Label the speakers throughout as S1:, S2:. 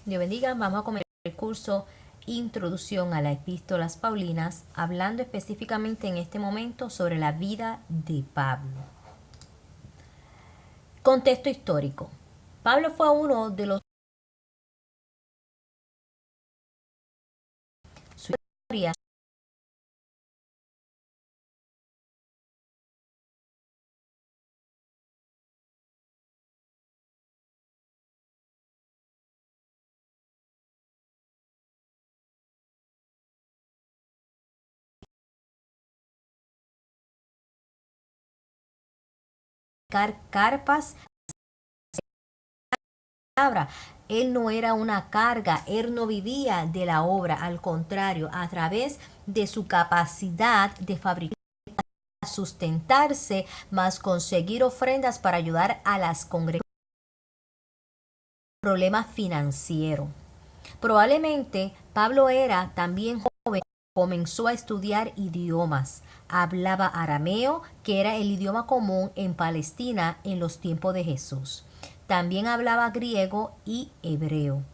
S1: Dios bendiga. Vamos a comenzar el curso Introducción a las Epístolas Paulinas, hablando específicamente en este momento sobre la vida de Pablo. Contexto histórico. Pablo fue uno de los su historia carpas. Él no era una carga, él no vivía de la obra, al contrario, a través de su capacidad de fabricar, sustentarse, más conseguir ofrendas para ayudar a las congregaciones. Problema financiero. Probablemente Pablo era también joven, comenzó a estudiar idiomas. Hablaba arameo, que era el idioma común en Palestina en los tiempos de Jesús. También hablaba griego y hebreo.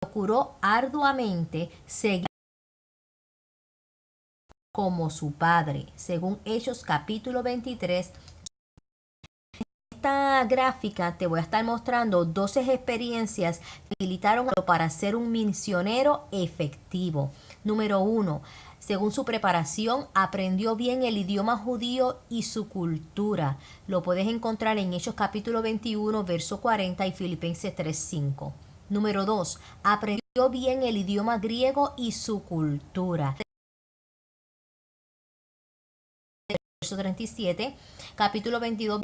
S1: Procuró arduamente seguir como su padre, según Hechos capítulo 23. Esta gráfica te voy a estar mostrando 12 experiencias que habilitaron para ser un misionero efectivo. Número 1. Según su preparación, aprendió bien el idioma judío y su cultura. Lo puedes encontrar en Hechos capítulo 21, verso 40 y Filipenses 3:5. Número 2. Aprendió bien el idioma griego y su cultura. Verso 37, capítulo 22,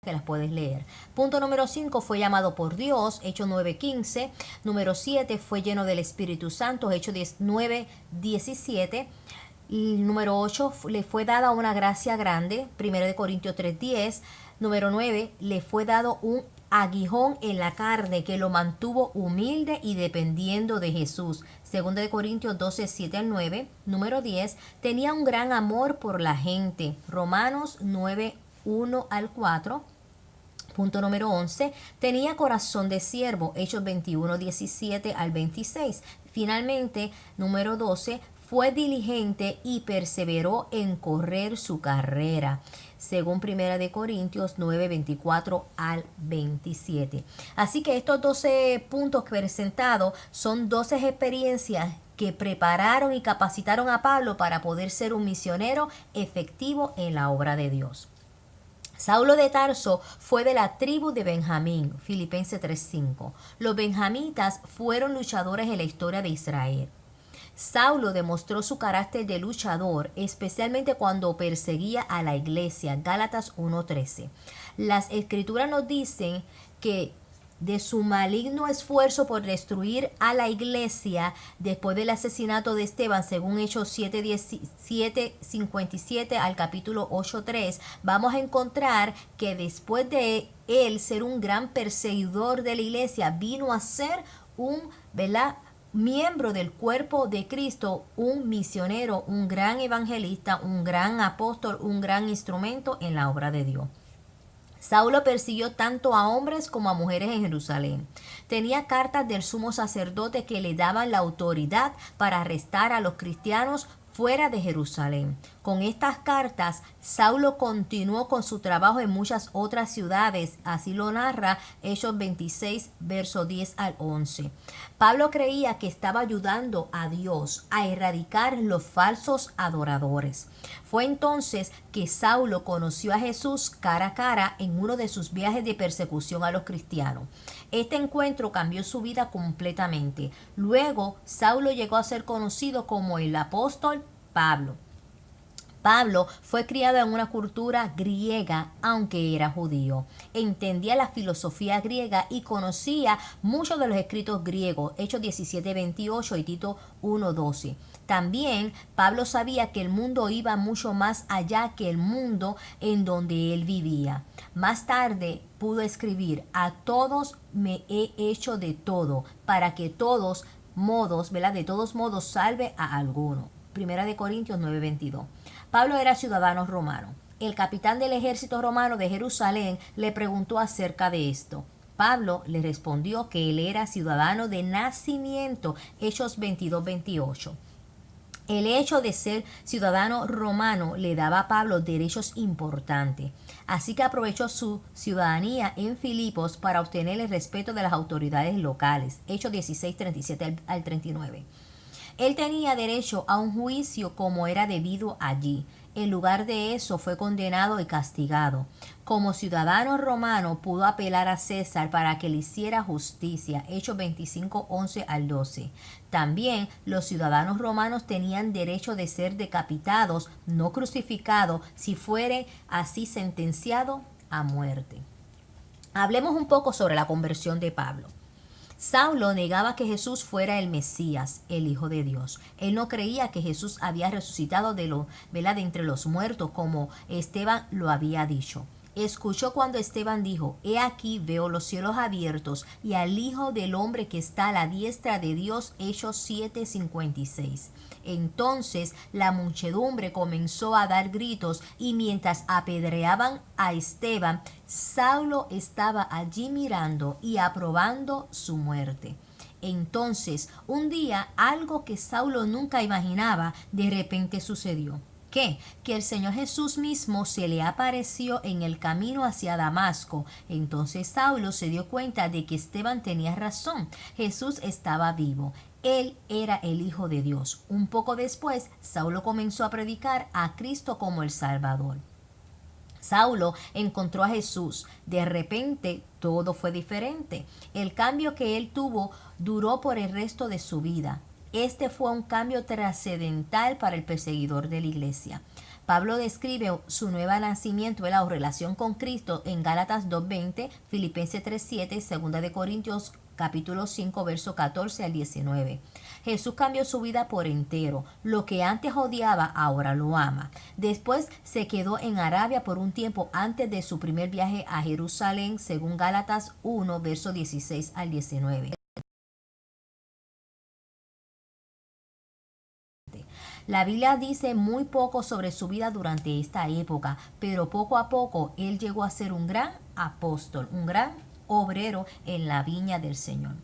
S1: que las puedes leer. Punto número 5, fue llamado por Dios, Hechos 9:15. Número 7, fue lleno del Espíritu Santo, Hechos 9:17. Número 8, le fue dada una gracia grande, 1 Corintios 3:10. Número 9, le fue dado un aguijón en la carne que lo mantuvo humilde y dependiendo de Jesús. 2 Corintios 12:7-9. Número 10, tenía un gran amor por la gente. Romanos 9:1-4. Punto número 11, tenía corazón de siervo, Hechos 21:17-26. Finalmente, número 12, fue diligente y perseveró en correr su carrera, según 1 Corintios 9:24-27. Así que estos 12 puntos presentados son 12 experiencias que prepararon y capacitaron a Pablo para poder ser un misionero efectivo en la obra de Dios. Saulo de Tarso fue de la tribu de Benjamín, Filipenses 3:5. Los benjamitas fueron luchadores en la historia de Israel. Saulo demostró su carácter de luchador, especialmente cuando perseguía a la iglesia, Gálatas 1:13. Las escrituras nos dicen que de su maligno esfuerzo por destruir a la iglesia después del asesinato de Esteban, según Hechos 7:57 al capítulo 8:3, vamos a encontrar que después de él ser un gran perseguidor de la iglesia, vino a ser un, ¿verdad?, miembro del cuerpo de Cristo, un misionero, un gran evangelista, un gran apóstol, un gran instrumento en la obra de Dios. Saulo persiguió tanto a hombres como a mujeres en Jerusalén. Tenía cartas del sumo sacerdote que le daban la autoridad para arrestar a los cristianos fuera de Jerusalén. Con estas cartas, Saulo continuó con su trabajo en muchas otras ciudades, así lo narra Hechos 26, verso 10-11. Pablo creía que estaba ayudando a Dios a erradicar los falsos adoradores. Fue entonces que Saulo conoció a Jesús cara a cara en uno de sus viajes de persecución a los cristianos. Este encuentro cambió su vida completamente. Luego, Saulo llegó a ser conocido como el apóstol Pablo. Pablo fue criado en una cultura griega, aunque era judío. Entendía la filosofía griega y conocía muchos de los escritos griegos, Hechos 17:28 y Tito 1:12. También Pablo sabía que el mundo iba mucho más allá que el mundo en donde él vivía. Más tarde pudo escribir: a todos me he hecho de todo, para que todos modos, ¿verdad? De todos modos salve a alguno. Primera de Corintios 9:22. Pablo era ciudadano romano. El capitán del ejército romano de Jerusalén le preguntó acerca de esto. Pablo le respondió que él era ciudadano de nacimiento, Hechos 22:28. El hecho de ser ciudadano romano le daba a Pablo derechos importantes, así que aprovechó su ciudadanía en Filipos para obtener el respeto de las autoridades locales. Hechos 16:37 al 39. Él tenía derecho a un juicio como era debido allí. En lugar de eso fue condenado y castigado. Como ciudadano romano pudo apelar a César para que le hiciera justicia. Hechos 25:11 al 12. También los ciudadanos romanos tenían derecho de ser decapitados, no crucificados, si fuere así sentenciado a muerte. Hablemos un poco sobre la conversión de Pablo. Saulo negaba que Jesús fuera el Mesías, el Hijo de Dios. Él no creía que Jesús había resucitado de entre los muertos, como Esteban lo había dicho. Escuchó cuando Esteban dijo: he aquí veo los cielos abiertos y al Hijo del Hombre que está a la diestra de Dios. Hechos 7:56. Entonces la muchedumbre comenzó a dar gritos, y mientras apedreaban a Esteban, Saulo estaba allí mirando y aprobando su muerte. Entonces, un día, algo que Saulo nunca imaginaba, de repente sucedió. ¿Qué? Que el Señor Jesús mismo se le apareció en el camino hacia Damasco. Entonces Saulo se dio cuenta de que Esteban tenía razón. Jesús estaba vivo. Él era el Hijo de Dios. Un poco después, Saulo comenzó a predicar a Cristo como el Salvador. Saulo encontró a Jesús. De repente todo fue diferente. El cambio que él tuvo duró por el resto de su vida. Este fue un cambio trascendental para el perseguidor de la iglesia. Pablo describe su nuevo nacimiento o relación con Cristo en Gálatas 2:20, Filipenses 3:7 y 2 de Corintios capítulo 5, verso 14 al 19. Jesús cambió su vida por entero. Lo que antes odiaba, ahora lo ama. Después se quedó en Arabia por un tiempo antes de su primer viaje a Jerusalén, según Gálatas 1, verso 16 al 19. La Biblia dice muy poco sobre su vida durante esta época, pero poco a poco él llegó a ser un gran apóstol, un gran obrero en la viña del Señor.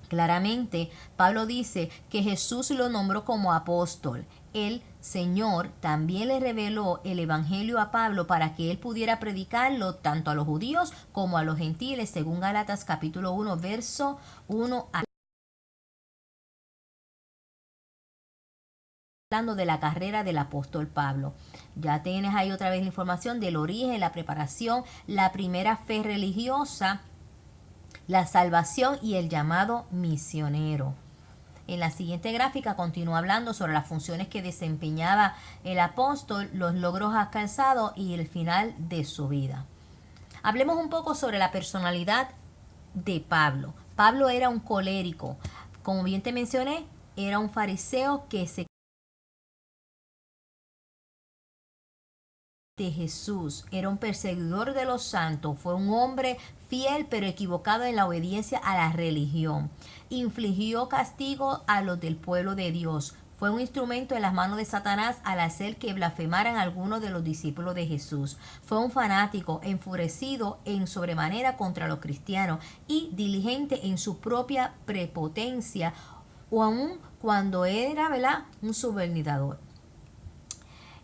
S1: Claramente, Pablo dice que Jesús lo nombró como apóstol. El Señor también le reveló el Evangelio a Pablo para que él pudiera predicarlo tanto a los judíos como a los gentiles, según Gálatas capítulo 1, verso 1 al hablando de la carrera del apóstol Pablo. Ya tienes ahí otra vez la información del origen, la preparación, la primera fe religiosa, la salvación y el llamado misionero. En la siguiente gráfica continúa hablando sobre las funciones que desempeñaba el apóstol, los logros alcanzados y el final de su vida. Hablemos un poco sobre la personalidad de Pablo. Pablo era un colérico. Como bien te mencioné, era un fariseo que se de Jesús, era un perseguidor de los santos, fue un hombre fiel pero equivocado en la obediencia a la religión, infligió castigo a los del pueblo de Dios, fue un instrumento en las manos de Satanás al hacer que blasfemaran algunos de los discípulos de Jesús, fue un fanático enfurecido en sobremanera contra los cristianos y diligente en su propia prepotencia, o aun cuando era, ¿verdad?, un subvertidor.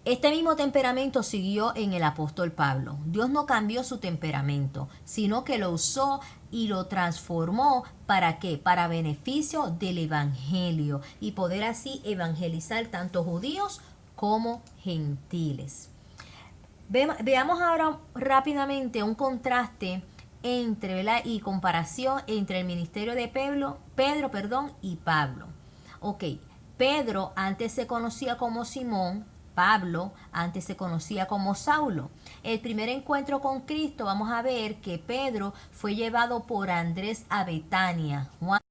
S1: Este mismo temperamento siguió en el apóstol Pablo. Dios no cambió su temperamento, sino que lo usó y lo transformó. ¿Para qué? Para beneficio del evangelio y poder así evangelizar tanto judíos como gentiles. Veamos ahora rápidamente un contraste entre, ¿verdad?, y comparación entre el ministerio de Pedro, y Pablo. Ok, Pedro antes se conocía como Simón. Pablo antes se conocía como Saulo. El primer encuentro con Cristo, vamos a ver que Pedro fue llevado por Andrés a Betania. Juan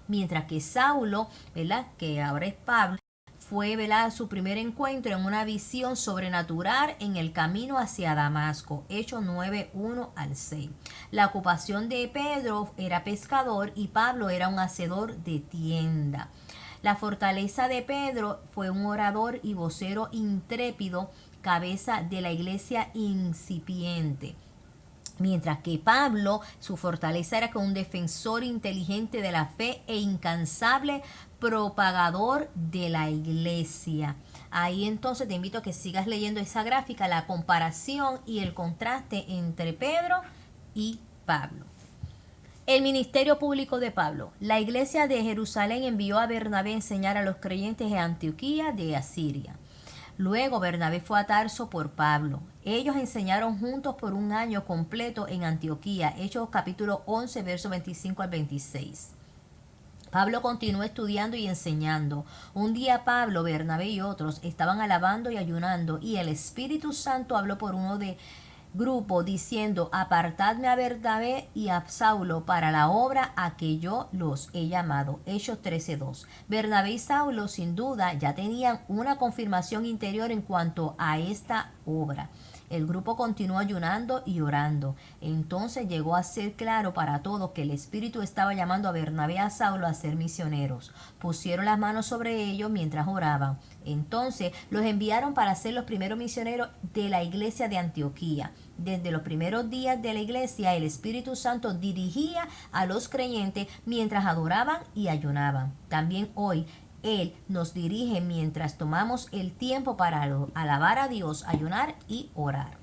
S1: Mientras que Saulo, ¿verdad?, que ahora es Pablo, fue, ¿verdad?, su primer encuentro en una visión sobrenatural en el camino hacia Damasco. Hechos 9:1 al 6. La ocupación de Pedro era pescador y Pablo era un hacedor de tienda. La fortaleza de Pedro fue un orador y vocero intrépido, cabeza de la iglesia incipiente. Mientras que Pablo, su fortaleza era como un defensor inteligente de la fe e incansable propagador de la iglesia. Ahí entonces te invito a que sigas leyendo esa gráfica, la comparación y el contraste entre Pedro y Pablo. El ministerio público de Pablo. La iglesia de Jerusalén envió a Bernabé a enseñar a los creyentes de Antioquía de Asiria. Luego Bernabé fue a Tarso por Pablo. Ellos enseñaron juntos por un año completo en Antioquía. Hechos capítulo 11, verso 25 al 26. Pablo continuó estudiando y enseñando. Un día Pablo, Bernabé y otros estaban alabando y ayunando, y el Espíritu Santo habló por uno de grupo diciendo: apartadme a Bernabé y a Saulo para la obra a que yo los he llamado. Hechos 13:2. Bernabé y Saulo sin duda ya tenían una confirmación interior en cuanto a esta obra. El grupo continuó ayunando y orando. Entonces llegó a ser claro para todos que el Espíritu estaba llamando a Bernabé y a Saulo a ser misioneros. Pusieron las manos sobre ellos mientras oraban. Entonces los enviaron para ser los primeros misioneros de la iglesia de Antioquía. Desde los primeros días de la iglesia, el Espíritu Santo dirigía a los creyentes mientras adoraban y ayunaban. También hoy Él nos dirige mientras tomamos el tiempo para alabar a Dios, ayunar y orar.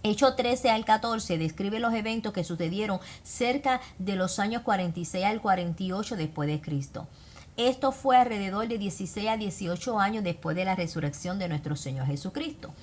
S1: Hechos 13 al 14 describe los eventos que sucedieron cerca de los años 46 al 48 después de Cristo. Esto fue alrededor de 16 a 18 años después de la resurrección de nuestro Señor Jesucristo.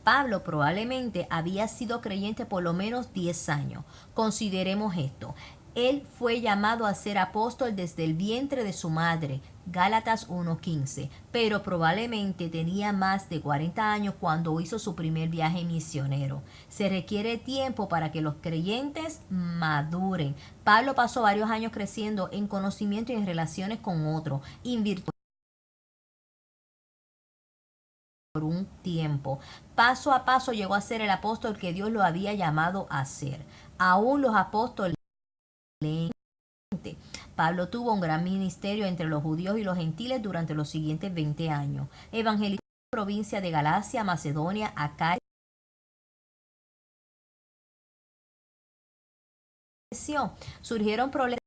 S1: Pablo probablemente había sido creyente por lo menos 10 años. Consideremos esto. Él fue llamado a ser apóstol desde el vientre de su madre, Gálatas 1:15, pero probablemente tenía más de 40 años cuando hizo su primer viaje misionero. Se requiere tiempo para que los creyentes maduren. Pablo pasó varios años creciendo en conocimiento y en relaciones con otros, invirtiendo por un tiempo. Paso a paso llegó a ser el apóstol que Dios lo había llamado a ser. Aún los apóstoles Pablo tuvo un gran ministerio entre los judíos y los gentiles durante los siguientes 20 años. Evangelizó la provincia de Galacia, Macedonia, Acaya. Surgieron problemas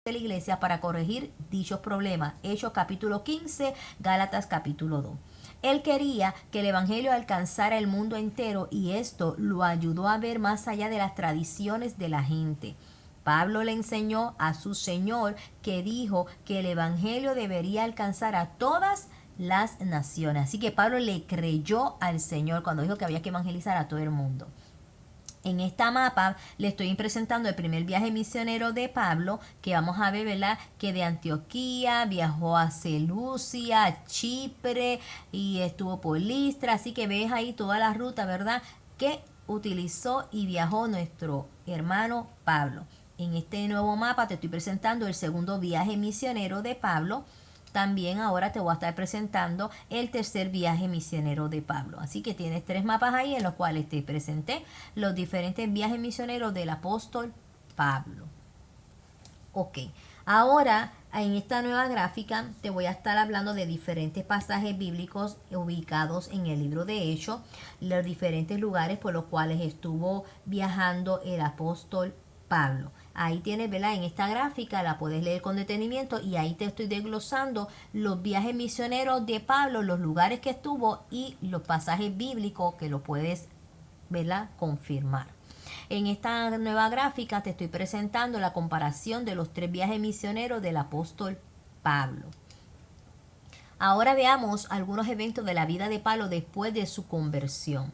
S1: de la iglesia para corregir dichos problemas. Hechos capítulo 15, Gálatas capítulo 2. Él quería que el evangelio alcanzara el mundo entero y esto lo ayudó a ver más allá de las tradiciones de la gente. Pablo le enseñó a su Señor, que dijo que el evangelio debería alcanzar a todas las naciones. Así que Pablo le creyó al Señor cuando dijo que había que evangelizar a todo el mundo. En esta mapa le estoy presentando el primer viaje misionero de Pablo, que vamos a ver, ¿verdad?, que de Antioquía viajó a Seleucia, a Chipre y estuvo por Listra. Así que ves ahí toda la ruta, ¿verdad?, que utilizó y viajó nuestro hermano Pablo. En este nuevo mapa te estoy presentando el segundo viaje misionero de Pablo. También ahora te voy a estar presentando el tercer viaje misionero de Pablo. Así que tienes 3 mapas ahí en los cuales te presenté los diferentes viajes misioneros del apóstol Pablo. Ok, ahora en esta nueva gráfica te voy a estar hablando de diferentes pasajes bíblicos ubicados en el libro de Hechos, los diferentes lugares por los cuales estuvo viajando el apóstol Pablo. Ahí tienes, ¿verdad? En esta gráfica la puedes leer con detenimiento y ahí te estoy desglosando los viajes misioneros de Pablo, los lugares que estuvo y los pasajes bíblicos que lo puedes, ¿verdad?, confirmar. En esta nueva gráfica te estoy presentando la comparación de los 3 viajes misioneros del apóstol Pablo. Ahora veamos algunos eventos de la vida de Pablo después de su conversión.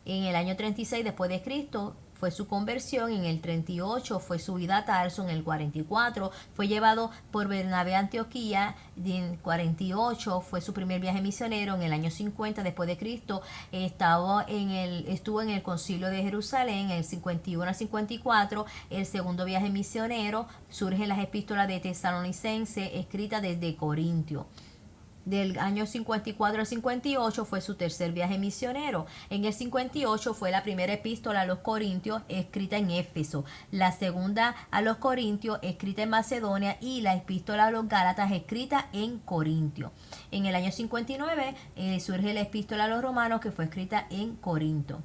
S1: En el año 36 después de Cristo fue su conversión, en el 38 fue su ida a Tarso, en el 44 fue llevado por Bernabé a Antioquía, en el 48 fue su primer viaje misionero, en el año 50 después de Cristo estuvo en el concilio de Jerusalén, en el 51 al 54, el segundo viaje misionero, surgen las epístolas de Tesalonicense escritas desde Corintio. Del año 54 al 58 fue su tercer viaje misionero. En el 58 fue la primera epístola a los Corintios escrita en Éfeso, la segunda a los Corintios escrita en Macedonia y la epístola a los Gálatas escrita en Corintio. En el año 59 surge la epístola a los Romanos que fue escrita en Corinto.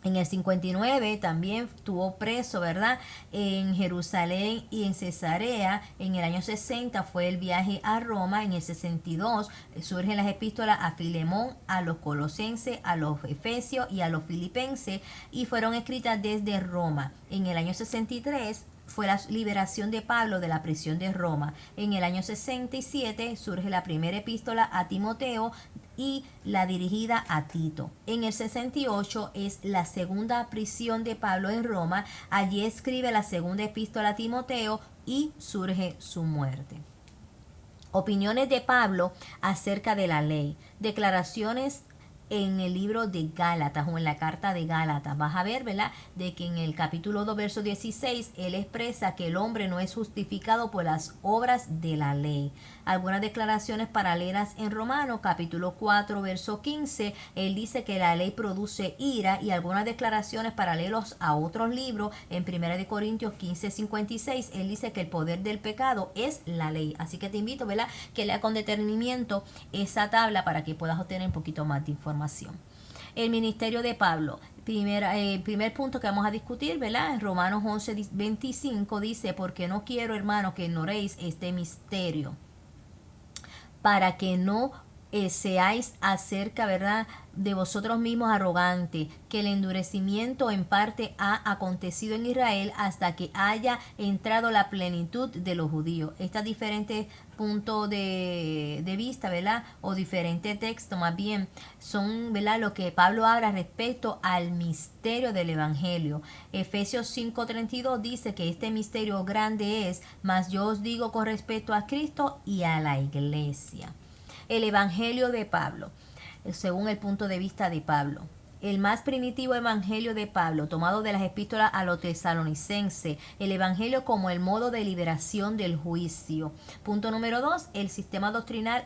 S1: En el 59 también estuvo preso, ¿verdad? En Jerusalén y en Cesarea. En el año 60 fue el viaje a Roma. En el 62 surgen las epístolas a Filemón, a los Colosenses, a los Efesios y a los Filipenses y fueron escritas desde Roma. En el año 63 fue la liberación de Pablo de la prisión de Roma. En el año 67 surge la primera epístola a Timoteo y la dirigida a Tito. En el 68 es la segunda prisión de Pablo en Roma. Allí escribe la segunda epístola a Timoteo y surge su muerte. Opiniones de Pablo acerca de la ley. Declaraciones en el libro de Gálatas o en la carta de Gálatas. Vas a ver, ¿verdad? De que en el capítulo 2, verso 16, él expresa que el hombre no es justificado por las obras de la ley. Algunas declaraciones paralelas en Romanos, capítulo 4, verso 15, él dice que la ley produce ira y algunas declaraciones paralelas a otros libros, en 1 Corintios 15, 56, él dice que el poder del pecado es la ley. Así que te invito, ¿verdad?, que lea con detenimiento esa tabla para que puedas obtener un poquito más de información. El ministerio de Pablo. Primer punto que vamos a discutir, ¿verdad? En Romanos 11, 25 dice, porque no quiero, hermanos, que ignoréis este misterio, para que no seáis acerca, ¿verdad?, de vosotros mismos arrogantes, que el endurecimiento en parte ha acontecido en Israel hasta que haya entrado la plenitud de los judíos. Estos diferentes puntos de vista, ¿verdad?, o diferentes textos más bien, son, ¿verdad?, lo que Pablo habla respecto al misterio del evangelio. Efesios 5:32 dice que este misterio grande es, mas yo os digo con respecto a Cristo y a la iglesia. El evangelio de Pablo, según el punto de vista de Pablo. El más primitivo evangelio de Pablo, tomado de las epístolas a los tesalonicenses, el evangelio como el modo de liberación del juicio. Punto número 2, el sistema doctrinal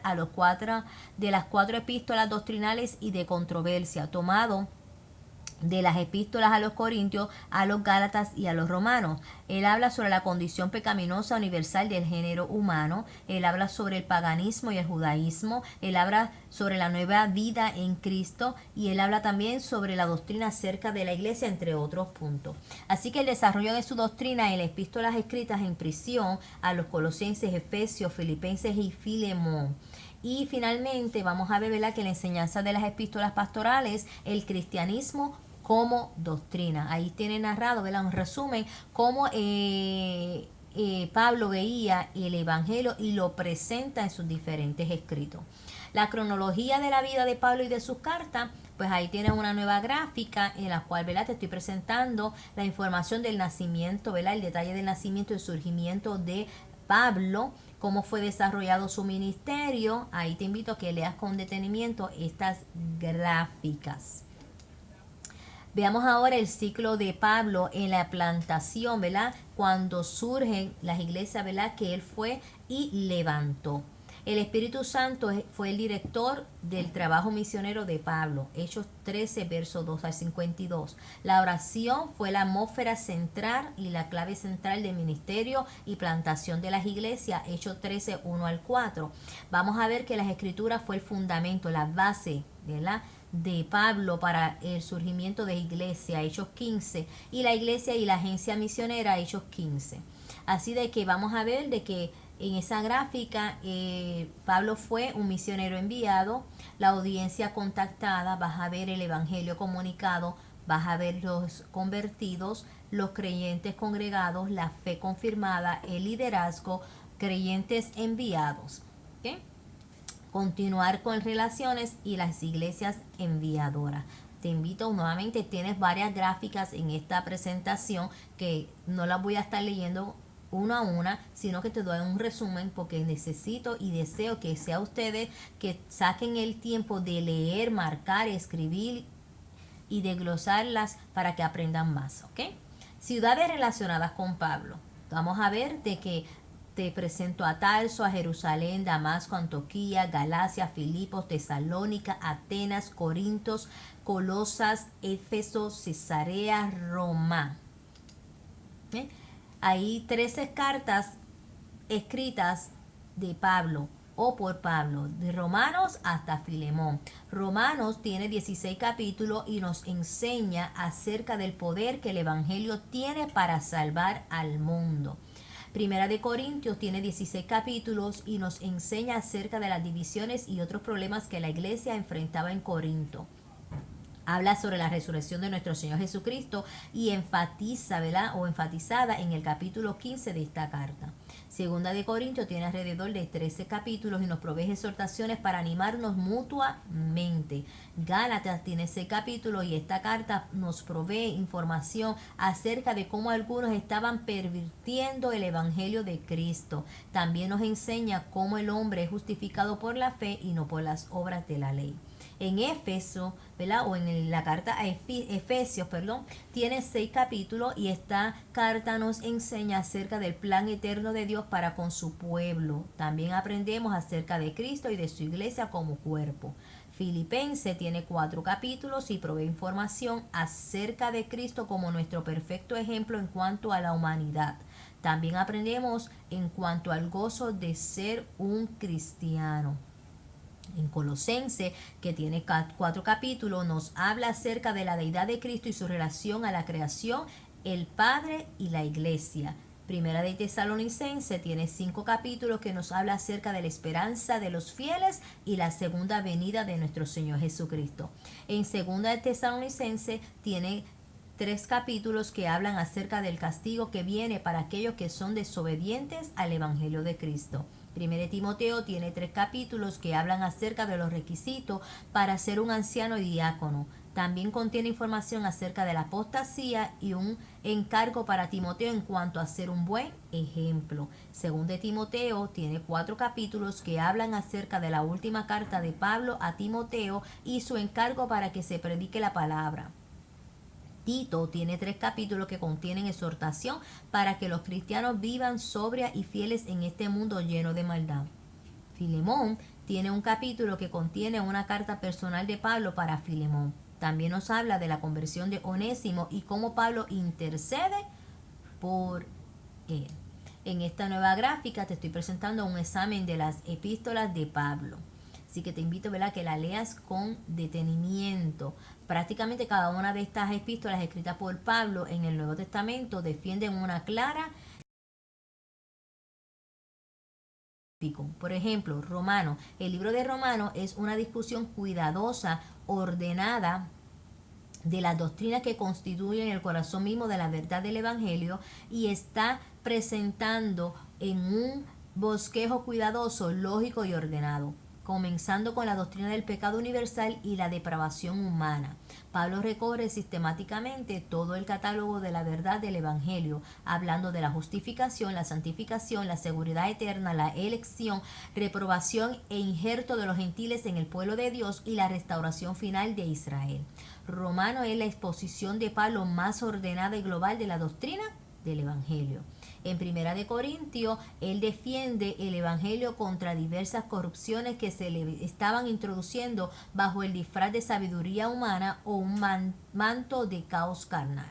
S1: de las cuatro epístolas doctrinales y de controversia, tomado de las epístolas a los Corintios, a los Gálatas y a los Romanos. Él habla sobre la condición pecaminosa universal del género humano. Él habla sobre el paganismo y el judaísmo. Él habla sobre la nueva vida en Cristo y él habla también sobre la doctrina acerca de la iglesia, entre otros puntos. Así que el desarrollo de su doctrina en las epístolas escritas en prisión a los Colosenses, Efesios, Filipenses y Filemón. Y finalmente vamos a ver, ¿verdad?, que la enseñanza de las epístolas pastorales, el cristianismo como doctrina. Ahí tiene narrado, ¿verdad?, un resumen cómo Pablo veía el evangelio y lo presenta en sus diferentes escritos. La cronología de la vida de Pablo y de sus cartas, pues ahí tienes una nueva gráfica en la cual, ¿verdad?, te estoy presentando la información del nacimiento, ¿verdad?, el detalle del nacimiento y el surgimiento de Pablo, cómo fue desarrollado su ministerio. Ahí te invito a que leas con detenimiento estas gráficas. Veamos ahora el ciclo de Pablo en la plantación, ¿verdad?, cuando surgen las iglesias, ¿verdad?, que él fue y levantó. El Espíritu Santo fue el director del trabajo misionero de Pablo. Hechos 13, versos 2 al 52. La oración fue la atmósfera central y la clave central del ministerio y plantación de las iglesias. Hechos 13, 1 al 4. Vamos a ver que las escrituras fue el fundamento, la base, ¿verdad?, de Pablo para el surgimiento de iglesia, Hechos 15, y la iglesia y la agencia misionera, Hechos 15. Así de que vamos a ver de que en esa gráfica Pablo fue un misionero enviado, la audiencia contactada, vas a ver el evangelio comunicado, vas a ver los convertidos, los creyentes congregados, la fe confirmada, el liderazgo, creyentes enviados. ¿Okay? Continuar con relaciones y las iglesias enviadoras. Te invito nuevamente, tienes varias gráficas en esta presentación que no las voy a estar leyendo una a una, sino que te doy un resumen porque necesito y deseo que sea ustedes que saquen el tiempo de leer, marcar, escribir y desglosarlas para que aprendan más, ¿ok? Ciudades relacionadas con Pablo. Vamos a ver de que te presento a Tarso, a Jerusalén, Damasco, Antioquía, Galacia, Filipos, Tesalónica, Atenas, Corintos, Colosas, Éfeso, Cesarea, Roma. ¿Eh? Hay 13 cartas escritas de Pablo o por Pablo, de Romanos hasta Filemón. Romanos tiene 16 capítulos y nos enseña acerca del poder que el Evangelio tiene para salvar al mundo. Primera de Corintios tiene 16 capítulos y nos enseña acerca de las divisiones y otros problemas que la iglesia enfrentaba en Corinto. Habla sobre la resurrección de nuestro Señor Jesucristo y enfatiza, ¿verdad? O enfatizada en el capítulo 15 de esta carta. Segunda de Corintios tiene alrededor de 13 capítulos y nos provee exhortaciones para animarnos mutuamente. Gálatas tiene 6 capítulos y esta carta nos provee información acerca de cómo algunos estaban pervirtiendo el evangelio de Cristo. También nos enseña cómo el hombre es justificado por la fe y no por las obras de la ley. En Éfeso, ¿verdad? O en la carta a Efesios, tiene 6 capítulos y esta carta nos enseña acerca del plan eterno de Dios para con su pueblo. También aprendemos acerca de Cristo y de su iglesia como cuerpo. Filipenses tiene 4 capítulos y provee información acerca de Cristo como nuestro perfecto ejemplo en cuanto a la humanidad. También aprendemos en cuanto al gozo de ser un cristiano. En Colosense, que tiene 4 capítulos, nos habla acerca de la deidad de Cristo y su relación a la creación, el Padre y la Iglesia. Primera de Tesalonicense tiene 5 capítulos que nos habla acerca de la esperanza de los fieles y la segunda venida de nuestro Señor Jesucristo. En Segunda de Tesalonicense tiene 3 capítulos que hablan acerca del castigo que viene para aquellos que son desobedientes al Evangelio de Cristo. Primero de Timoteo tiene 3 capítulos que hablan acerca de los requisitos para ser un anciano y diácono. También contiene información acerca de la apostasía y un encargo para Timoteo en cuanto a ser un buen ejemplo. Segundo de Timoteo tiene 4 capítulos que hablan acerca de la última carta de Pablo a Timoteo y su encargo para que se predique la palabra. Tito tiene 3 capítulos que contienen exhortación para que los cristianos vivan sobria y fieles en este mundo lleno de maldad. Filemón tiene un capítulo que contiene una carta personal de Pablo para Filemón. También nos habla de la conversión de Onésimo y cómo Pablo intercede por él. En esta nueva gráfica te estoy presentando un examen de las epístolas de Pablo. Así que te invito, ¿verdad?, que la leas con detenimiento. Prácticamente cada una de estas epístolas escritas por Pablo en el Nuevo Testamento defienden una clara. Por ejemplo, Romanos. El libro de Romanos es una discusión cuidadosa, ordenada, de las doctrinas que constituyen el corazón mismo de la verdad del Evangelio y está presentando en un bosquejo cuidadoso, lógico y ordenado, comenzando con la doctrina del pecado universal y la depravación humana. Pablo recorre sistemáticamente todo el catálogo de la verdad del Evangelio, hablando de la justificación, la santificación, la seguridad eterna, la elección, reprobación e injerto de los gentiles en el pueblo de Dios y la restauración final de Israel. Romano es la exposición de Pablo más ordenada y global de la doctrina del Evangelio. En Primera de Corintios, él defiende el Evangelio contra diversas corrupciones que se le estaban introduciendo bajo el disfraz de sabiduría humana o un manto de caos carnal.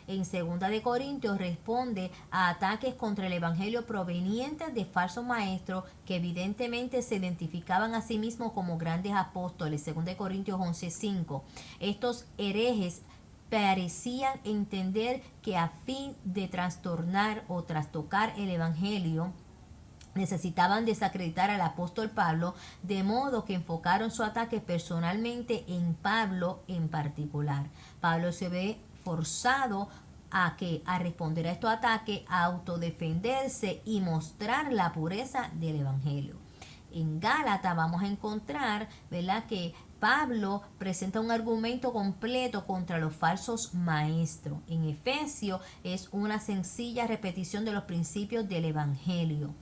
S1: En Segunda de Corintios responde a ataques contra el Evangelio provenientes de falsos maestros que evidentemente se identificaban a sí mismos como grandes apóstoles. Segunda de Corintios 11:5. Estos herejes parecían entender que a fin de trastornar o trastocar el Evangelio necesitaban desacreditar al apóstol Pablo, de modo que enfocaron su ataque personalmente en Pablo en particular. Pablo se ve forzado a responder a estos ataques, a autodefenderse y mostrar la pureza del Evangelio. En Gálatas vamos a encontrar, ¿verdad?, que Pablo presenta un argumento completo contra los falsos maestros. En Efesios es una sencilla repetición de los principios del Evangelio.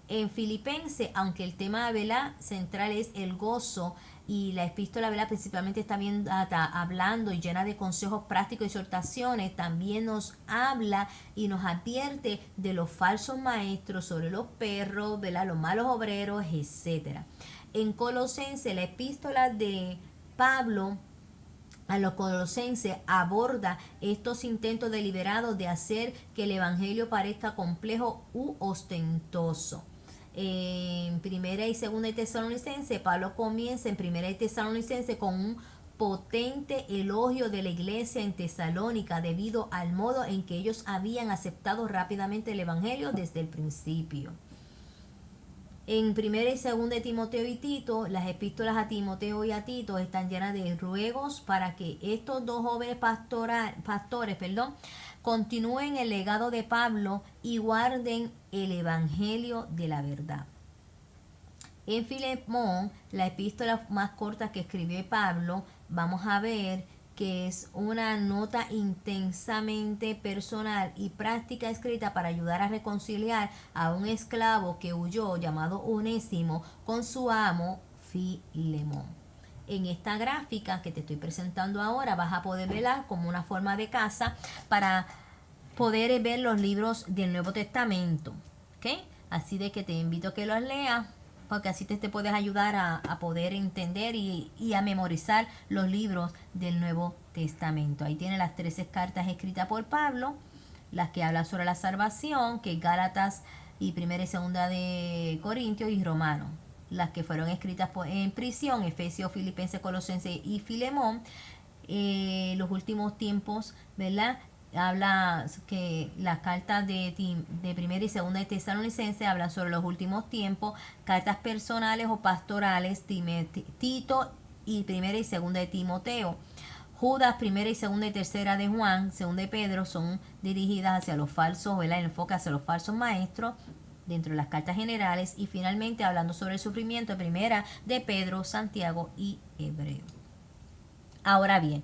S1: En Filipenses, aunque el tema central es el gozo y la epístola principalmente está bien hablando y llena de consejos prácticos y exhortaciones, también nos habla y nos advierte de los falsos maestros, sobre los perros, los malos obreros, etcétera. En Colosenses, la epístola de Pablo a los colosenses aborda estos intentos deliberados de hacer que el evangelio parezca complejo u ostentoso. En primera y segunda de Tesalonicenses, Pablo comienza en primera de Tesalonicenses con un potente elogio de la iglesia en Tesalónica debido al modo en que ellos habían aceptado rápidamente el evangelio desde el principio. En primera y segunda de Timoteo y Tito, las epístolas a Timoteo y a Tito están llenas de ruegos para que estos dos jóvenes pastores, continúen el legado de Pablo y guarden el evangelio de la verdad. En Filemón, la epístola más corta que escribió Pablo, vamos a ver que es una nota intensamente personal y práctica escrita para ayudar a reconciliar a un esclavo que huyó llamado Onésimo con su amo Filemón. En esta gráfica que te estoy presentando ahora vas a poder verla como una forma de casa para poder ver los libros del Nuevo Testamento. ¿Okay? Así de que te invito a que los leas, porque así te puedes ayudar a poder entender y a memorizar los libros del Nuevo Testamento. Ahí tiene las 13 cartas escritas por Pablo, las que hablan sobre la salvación, que es Gálatas y primera y segunda de Corintios y Romanos. Las que fueron escritas en prisión, Efesios, Filipenses, Colosenses y Filemón. Los últimos tiempos, ¿verdad? Habla que las cartas de primera y segunda de Tesalonicenses hablan sobre los últimos tiempos, cartas personales o pastorales, Tito y primera y segunda de Timoteo. Judas, primera y segunda y tercera de Juan, segunda de Pedro, son dirigidas hacia los falsos, ¿verdad? El enfoque hacia los falsos maestros dentro de las cartas generales, y finalmente hablando sobre el sufrimiento, primera de Pedro, Santiago y Hebreo. Ahora bien,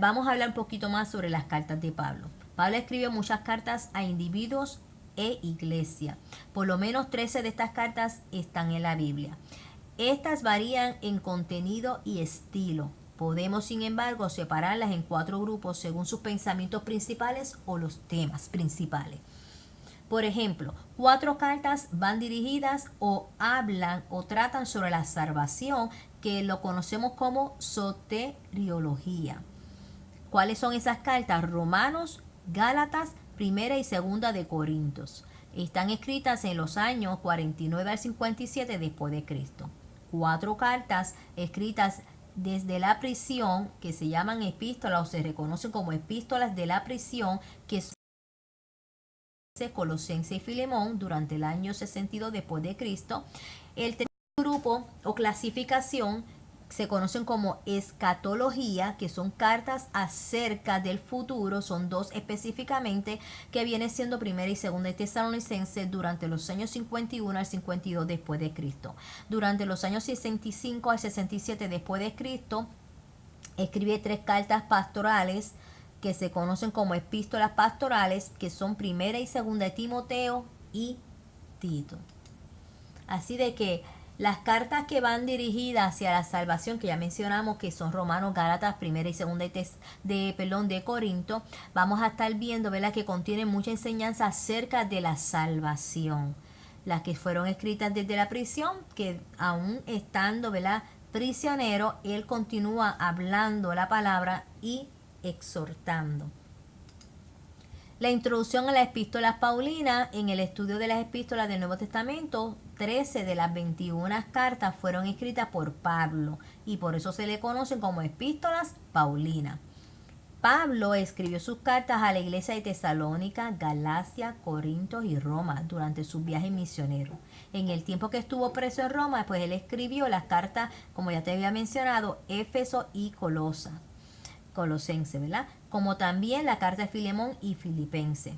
S1: vamos a hablar un poquito más sobre las cartas de Pablo. Pablo escribió muchas cartas a individuos e iglesia. Por lo menos 13 de estas cartas están en la Biblia. Estas varían en contenido y estilo. Podemos, sin embargo, separarlas en 4 grupos según sus pensamientos principales o los temas principales. Por ejemplo, 4 cartas van dirigidas o hablan o tratan sobre la salvación, que lo conocemos como soteriología. ¿Cuáles son esas cartas? Romanos, Gálatas, primera y segunda de Corintios. Están escritas en los años 49 al 57 después de Cristo. 4 cartas escritas desde la prisión, que se llaman epístolas o se reconocen como epístolas de la prisión, que son Colosenses y Filemón durante el año 62 después de Cristo. El tercer grupo o clasificación se conocen como escatología, que son cartas acerca del futuro, son 2 específicamente, que viene siendo primera y segunda de Tesalonicenses durante los años 51 al 52 después de Cristo. Durante los años 65 al 67 después de Cristo, escribe 3 cartas pastorales que se conocen como epístolas pastorales, que son primera y segunda de Timoteo y Tito. Así de que las cartas que van dirigidas hacia la salvación, que ya mencionamos que son Romanos, Gálatas, primera y segunda de Corinto, vamos a estar viendo, ¿verdad?, que contienen mucha enseñanza acerca de la salvación. Las que fueron escritas desde la prisión, que aún estando, ¿verdad?, prisionero, él continúa hablando la palabra y exhortando. La introducción a las epístolas paulinas. En el estudio de las epístolas del Nuevo Testamento, 13 de las 21 cartas fueron escritas por Pablo y por eso se le conocen como epístolas paulinas. Pablo escribió sus cartas a la iglesia de Tesalónica, Galacia, Corinto y Roma durante sus viajes misioneros. En el tiempo que estuvo preso en Roma, pues él escribió las cartas, como ya te había mencionado, Éfeso y Colosense, ¿verdad? Como también la carta de Filemón y Filipense.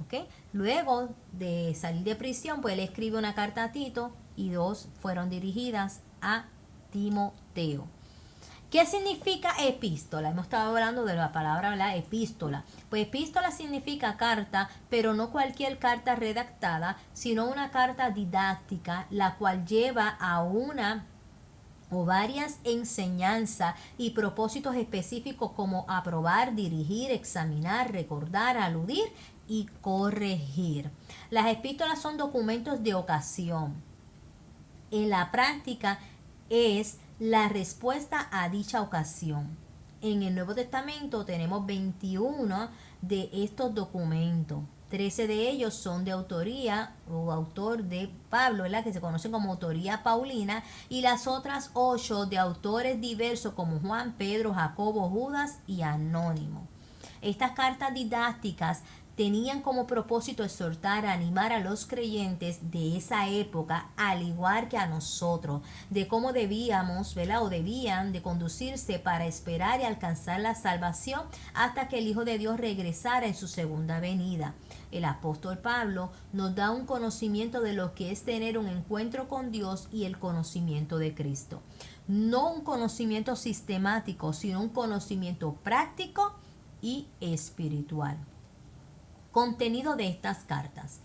S1: ¿Okay? Luego de salir de prisión, pues él escribe una carta a Tito y 2 fueron dirigidas a Timoteo. ¿Qué significa epístola? Hemos estado hablando de la palabra, ¿verdad? Epístola. Pues epístola significa carta, pero no cualquier carta redactada, sino una carta didáctica, la cual lleva a una o varias enseñanzas y propósitos específicos como aprobar, dirigir, examinar, recordar, aludir y corregir. Las epístolas son documentos de ocasión. En la práctica es la respuesta a dicha ocasión. En el Nuevo Testamento tenemos 21 de estos documentos. 13 de ellos son de autoría o autor de Pablo, ¿verdad? Que se conocen como autoría paulina, y las otras 8 de autores diversos como Juan, Pedro, Jacobo, Judas y Anónimo. Estas cartas didácticas tenían como propósito exhortar, animar a los creyentes de esa época, al igual que a nosotros, de cómo debíamos, ¿verdad? O debían de conducirse para esperar y alcanzar la salvación hasta que el Hijo de Dios regresara en su segunda venida. El apóstol Pablo nos da un conocimiento de lo que es tener un encuentro con Dios y el conocimiento de Cristo. No un conocimiento sistemático, sino un conocimiento práctico y espiritual. Contenido de estas cartas.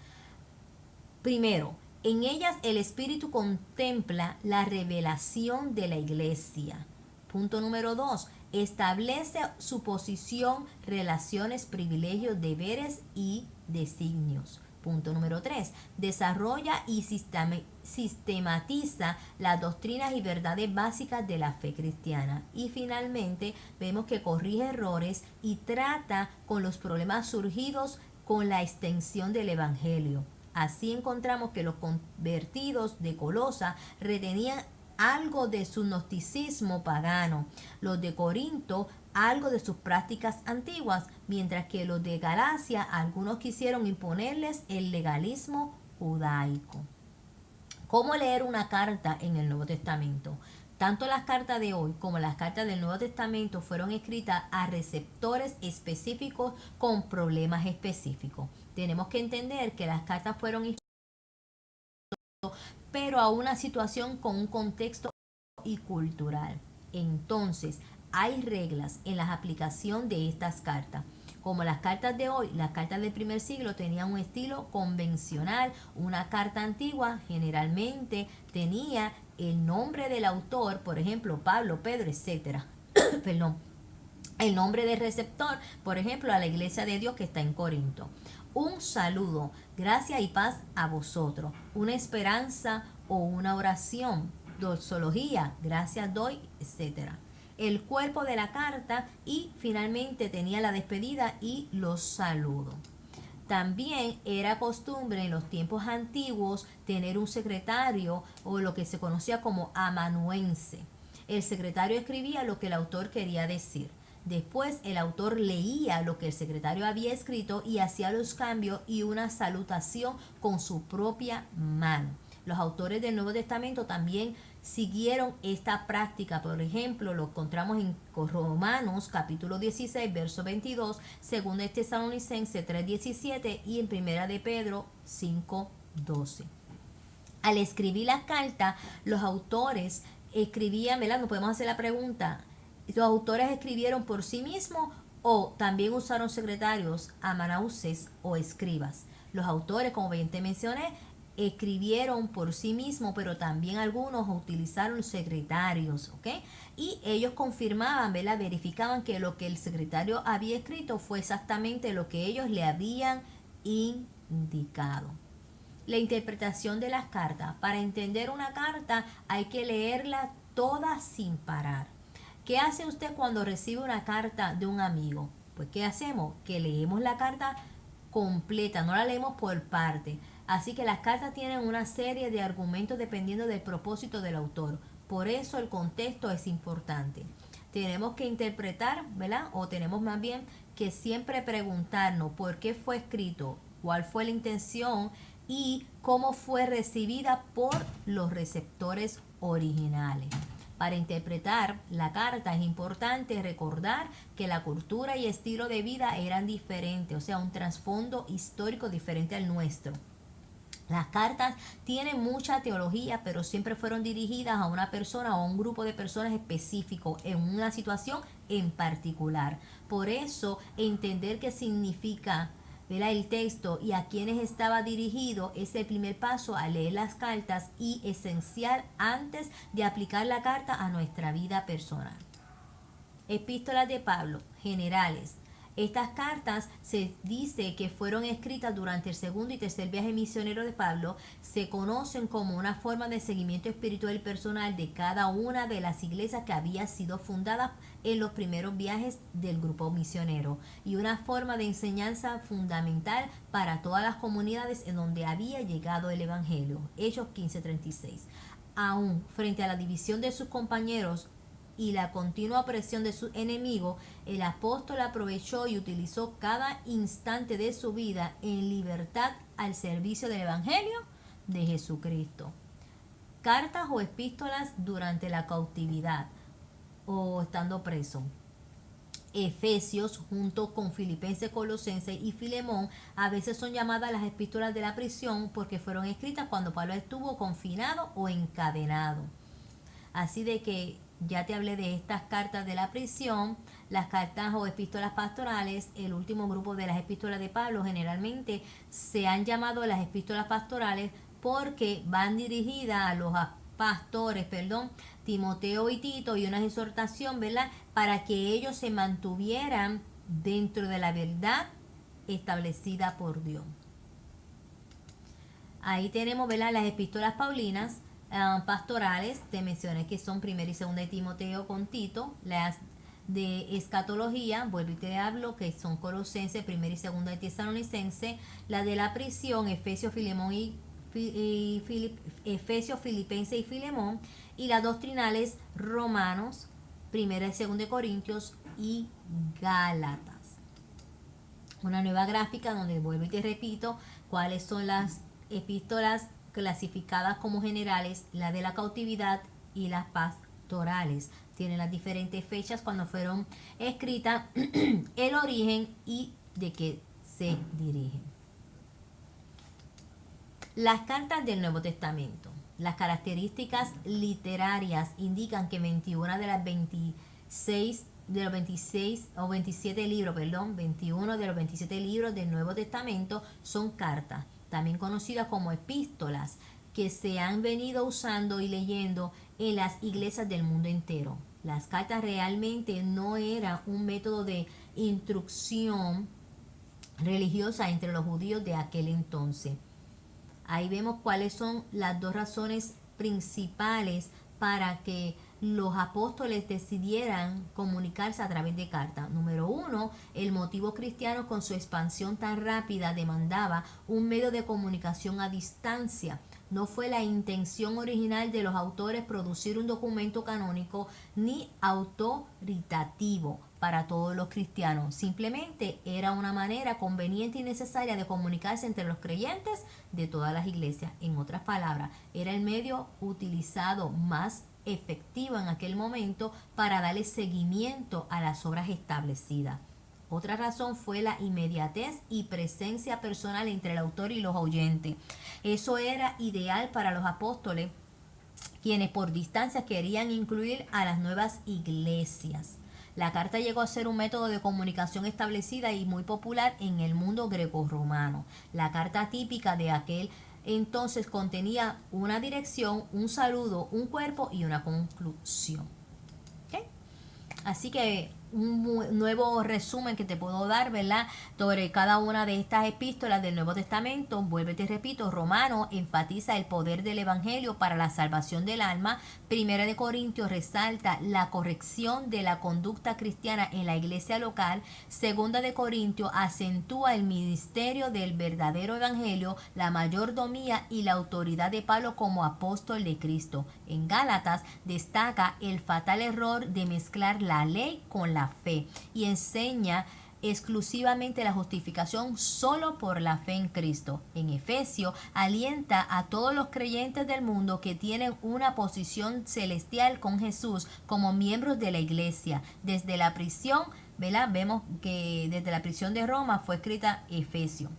S1: Primero, en ellas el Espíritu contempla la revelación de la iglesia. Punto número 2. Establece su posición, relaciones, privilegios, deberes y designios. Punto número 3. Desarrolla y sistematiza las doctrinas y verdades básicas de la fe cristiana. Y finalmente vemos que corrige errores y trata con los problemas surgidos con la extensión del Evangelio. Así encontramos que los convertidos de Colosa retenían algo de su gnosticismo pagano, los de Corinto algo de sus prácticas antiguas, mientras que los de Galacia algunos quisieron imponerles el legalismo judaico. ¿Cómo leer una carta en el Nuevo Testamento? Tanto las cartas de hoy como las cartas del Nuevo Testamento fueron escritas a receptores específicos con problemas específicos. Tenemos que entender que las cartas fueron escritas pero a una situación con un contexto y cultural. Entonces, hay reglas en la aplicación de estas cartas. Como las cartas de hoy, las cartas del primer siglo tenían un estilo convencional. Una carta antigua generalmente tenía el nombre del autor, por ejemplo, Pablo, Pedro, etc. Perdón. El nombre del receptor, por ejemplo, a la iglesia de Dios que está en Corinto. Un saludo, gracia y paz a vosotros. Una esperanza o una oración. Doxología, gracias doy, etc. El cuerpo de la carta y finalmente tenía la despedida y los saludos. También era costumbre en los tiempos antiguos tener un secretario o lo que se conocía como amanuense. El secretario escribía lo que el autor quería decir. Después el autor leía lo que el secretario había escrito y hacía los cambios y una salutación con su propia mano. Los autores del Nuevo Testamento también siguieron esta práctica. Por ejemplo, lo encontramos en Romanos capítulo 16, verso 22, 2 de Tesalonicenses 3:17 y en Primera de Pedro 5:12. Al escribir las cartas, los autores escribían, ¿verdad? Nos podemos hacer la pregunta, ¿los autores escribieron por sí mismos o también usaron secretarios, amanuenses o escribas? Los autores, como bien te mencioné, escribieron por sí mismos, pero también algunos utilizaron secretarios, ¿ok? Y ellos confirmaban, ¿verdad? Verificaban que lo que el secretario había escrito fue exactamente lo que ellos le habían indicado. La interpretación de las cartas. Para entender una carta hay que leerla toda sin parar. ¿Qué hace usted cuando recibe una carta de un amigo? Pues ¿qué hacemos? Que leemos la carta completa, no la leemos por parte. Así que las cartas tienen una serie de argumentos dependiendo del propósito del autor. Por eso el contexto es importante. Tenemos que interpretar, ¿verdad? O tenemos más bien que siempre preguntarnos por qué fue escrito, cuál fue la intención y cómo fue recibida por los receptores originales. Para interpretar la carta es importante recordar que la cultura y estilo de vida eran diferentes, o sea, un trasfondo histórico diferente al nuestro. Las cartas tienen mucha teología, pero siempre fueron dirigidas a una persona o a un grupo de personas específico en una situación en particular. Por eso, entender qué significa, ¿verdad?, el texto y a quienes estaba dirigido es el primer paso a leer las cartas y esencial antes de aplicar la carta a nuestra vida personal. Epístolas de Pablo, generales. Estas cartas se dice que fueron escritas durante el segundo y tercer viaje misionero de Pablo. Se conocen como una forma de seguimiento espiritual y personal de cada una de las iglesias que había sido fundadas en los primeros viajes del grupo misionero y una forma de enseñanza fundamental para todas las comunidades en donde había llegado el Evangelio. Hechos 15:36. Aún frente a la división de sus compañeros y la continua opresión de sus enemigos, el apóstol aprovechó y utilizó cada instante de su vida en libertad al servicio del Evangelio de Jesucristo. Cartas o epístolas durante la cautividad o estando preso. Efesios, junto con Filipenses, Colosenses y Filemón, a veces son llamadas las epístolas de la prisión porque fueron escritas cuando Pablo estuvo confinado o encadenado. Así de que ya te hablé de estas cartas de la prisión, las cartas o epístolas pastorales. El último grupo de las epístolas de Pablo generalmente se han llamado las epístolas pastorales porque van dirigidas a los pastores, Timoteo y Tito, y una exhortación, ¿verdad?, para que ellos se mantuvieran dentro de la verdad establecida por Dios. Ahí tenemos, ¿verdad?, las epístolas paulinas, pastorales. Te mencioné que son primera y segunda de Timoteo con Tito. Las de escatología, vuelvo y te hablo, que son Colosenses, primera y segunda de Tesalonicense. La de la prisión, Efesios, Filemón Efesios, Filipenses y Filemón. Y las doctrinales, Romanos, primera y segunda de Corintios y Gálatas. Una nueva gráfica donde vuelvo y te repito cuáles son las epístolas clasificadas como generales, la de la cautividad y las pastorales. Tienen las diferentes fechas cuando fueron escritas, el origen y de qué se dirigen. Las cartas del Nuevo Testamento. Las características literarias indican que 21 de los 27 libros del Nuevo Testamento son cartas, también conocidas como epístolas, que se han venido usando y leyendo en las iglesias del mundo entero. Las cartas realmente no eran un método de instrucción religiosa entre los judíos de aquel entonces. Ahí vemos cuáles son las dos razones principales para que los apóstoles decidieran comunicarse a través de cartas. Número 1, el motivo cristiano con su expansión tan rápida demandaba un medio de comunicación a distancia. No fue la intención original de los autores producir un documento canónico ni autoritativo para todos los cristianos. Simplemente era una manera conveniente y necesaria de comunicarse entre los creyentes de todas las iglesias. En otras palabras, era el medio utilizado más efectivo en aquel momento para darle seguimiento a las obras establecidas. Otra razón fue la inmediatez y presencia personal entre el autor y los oyentes. Eso era ideal para los apóstoles, quienes por distancia querían incluir a las nuevas iglesias. La carta llegó a ser un método de comunicación establecida y muy popular en el mundo grecorromano. La carta típica de aquel entonces contenía una dirección, un saludo, un cuerpo y una conclusión. ¿Okay? Así que un nuevo resumen que te puedo dar, ¿verdad?, sobre cada una de estas epístolas del Nuevo Testamento. Vuelvo y te repito, Romano enfatiza el poder del Evangelio para la salvación del alma. Primera de Corintios resalta la corrección de la conducta cristiana en la iglesia local. Segunda de Corintios acentúa el ministerio del verdadero Evangelio, la mayordomía y la autoridad de Pablo como apóstol de Cristo. En Gálatas destaca el fatal error de mezclar la ley con la fe y enseña exclusivamente la justificación solo por la fe en Cristo. En Efesios alienta a todos los creyentes del mundo que tienen una posición celestial con Jesús como miembros de la iglesia. Desde la prisión, ¿verdad?, vemos que desde la prisión de Roma fue escrita Efesios.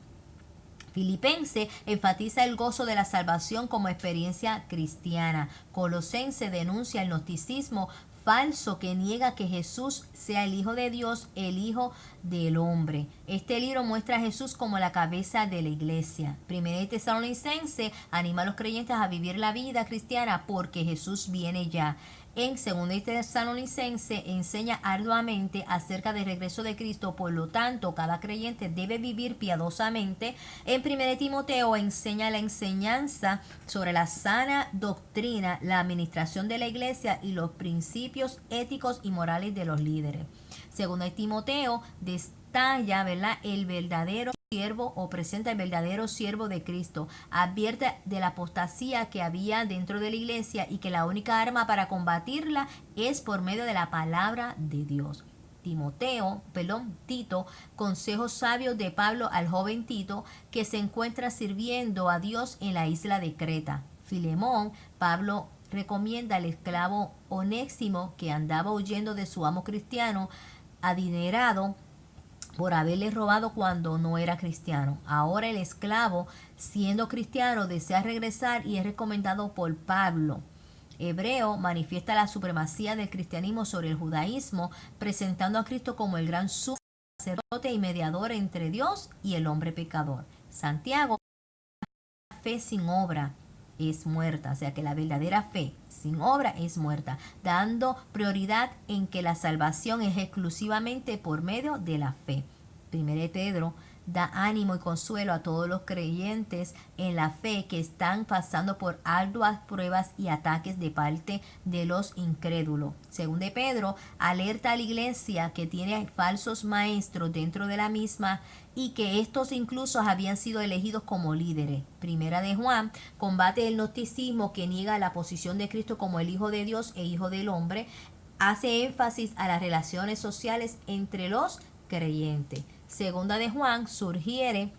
S1: Filipense enfatiza el gozo de la salvación como experiencia cristiana. Colosense denuncia el gnosticismo falso que niega que Jesús sea el Hijo de Dios, el Hijo del Hombre. Este libro muestra a Jesús como la cabeza de la iglesia. Primera de Tesalonicense anima a los creyentes a vivir la vida cristiana porque Jesús viene ya. En Segunda de Tesalonicense enseña arduamente acerca del regreso de Cristo, por lo tanto, cada creyente debe vivir piadosamente. En Primera de Timoteo enseña la enseñanza sobre la sana doctrina, la administración de la iglesia y los principios éticos y morales de los líderes. Segunda de Timoteo destalla, ¿verdad?, el verdadero siervo o presenta el verdadero siervo de Cristo, advierte de la apostasía que había dentro de la iglesia y que la única arma para combatirla es por medio de la palabra de Dios. Tito, consejos sabios de Pablo al joven Tito que se encuentra sirviendo a Dios en la isla de Creta. Filemón, Pablo recomienda al esclavo Onésimo que andaba huyendo de su amo cristiano adinerado por haberle robado cuando no era cristiano. Ahora el esclavo, siendo cristiano, desea regresar y es recomendado por Pablo. Hebreo manifiesta la supremacía del cristianismo sobre el judaísmo, presentando a Cristo como el gran sacerdote y mediador entre Dios y el hombre pecador. Santiago, la fe sin obra es muerta, o sea que la verdadera fe sin obra es muerta, dando prioridad en que la salvación es exclusivamente por medio de la fe. Primero de Pedro da ánimo y consuelo a todos los creyentes en la fe que están pasando por arduas pruebas y ataques de parte de los incrédulos. Segundo de Pedro alerta a la iglesia que tiene falsos maestros dentro de la misma y que estos incluso habían sido elegidos como líderes. Primera de Juan combate el gnosticismo que niega la posición de Cristo como el Hijo de Dios e Hijo del Hombre. Hace énfasis a las relaciones sociales entre los creyentes. Segunda de Juan sugiere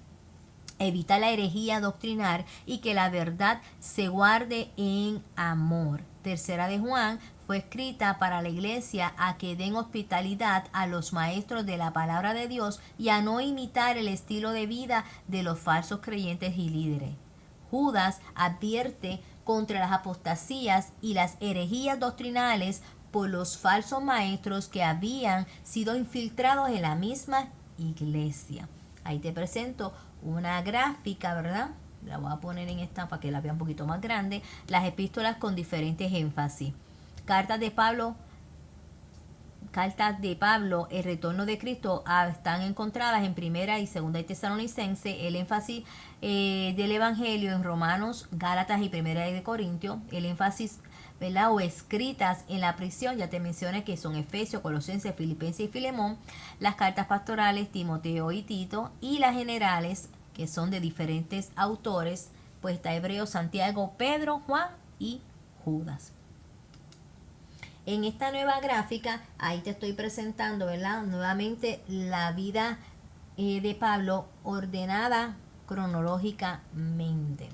S1: evita la herejía doctrinal y que la verdad se guarde en amor. Tercera de Juan fue escrita para la iglesia a que den hospitalidad a los maestros de la palabra de Dios y a no imitar el estilo de vida de los falsos creyentes y líderes. Judas advierte contra las apostasías y las herejías doctrinales por los falsos maestros que habían sido infiltrados en la misma iglesia. Ahí te presento una gráfica, ¿verdad? La voy a poner en esta para que la vea un poquito más grande. Las epístolas con diferentes énfasis. Cartas de Pablo, el retorno de Cristo están encontradas en Primera y Segunda de Tesalonicense. El énfasis del Evangelio en Romanos, Gálatas y Primera de Corintios. El énfasis, ¿verdad?, o escritas en la prisión, ya te mencioné que son Efesios, Colosenses, Filipenses y Filemón. Las cartas pastorales, Timoteo y Tito. Y las generales, que son de diferentes autores, pues está Hebreo, Santiago, Pedro, Juan y Judas. En esta nueva gráfica, ahí te estoy presentando, ¿verdad?, nuevamente la vida de Pablo ordenada cronológicamente.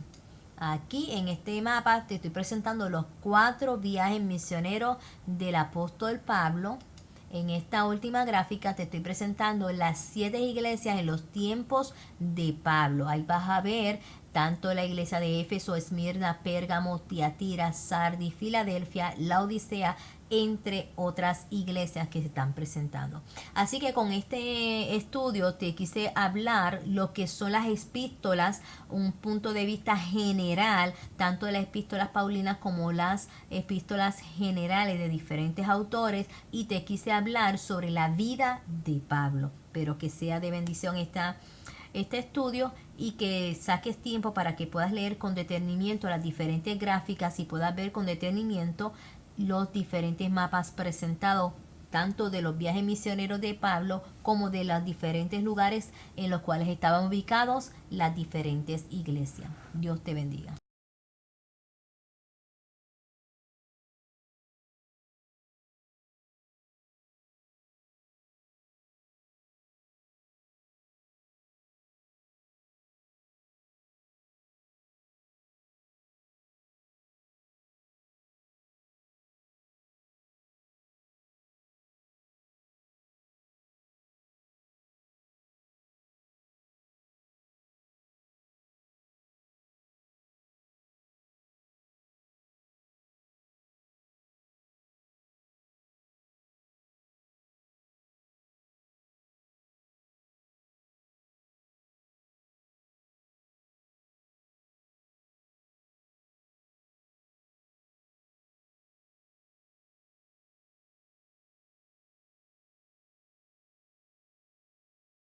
S1: Aquí en este mapa te estoy presentando los 4 viajes misioneros del apóstol Pablo. En esta última gráfica te estoy presentando las 7 iglesias en los tiempos de Pablo. Ahí vas a ver tanto la iglesia de Éfeso, Esmirna, Pérgamo, Tiatira, Sardis, Filadelfia, Laodicea, entre otras iglesias que se están presentando. Así que con este estudio te quise hablar lo que son las epístolas, un punto de vista general, tanto de las epístolas paulinas como las epístolas generales de diferentes autores, y te quise hablar sobre la vida de Pablo. Pero que sea de bendición este estudio y que saques tiempo para que puedas leer con detenimiento las diferentes gráficas y puedas ver con detenimiento los diferentes mapas presentados, tanto de los viajes misioneros de Pablo como de los diferentes lugares en los cuales estaban ubicados las diferentes iglesias. Dios te bendiga.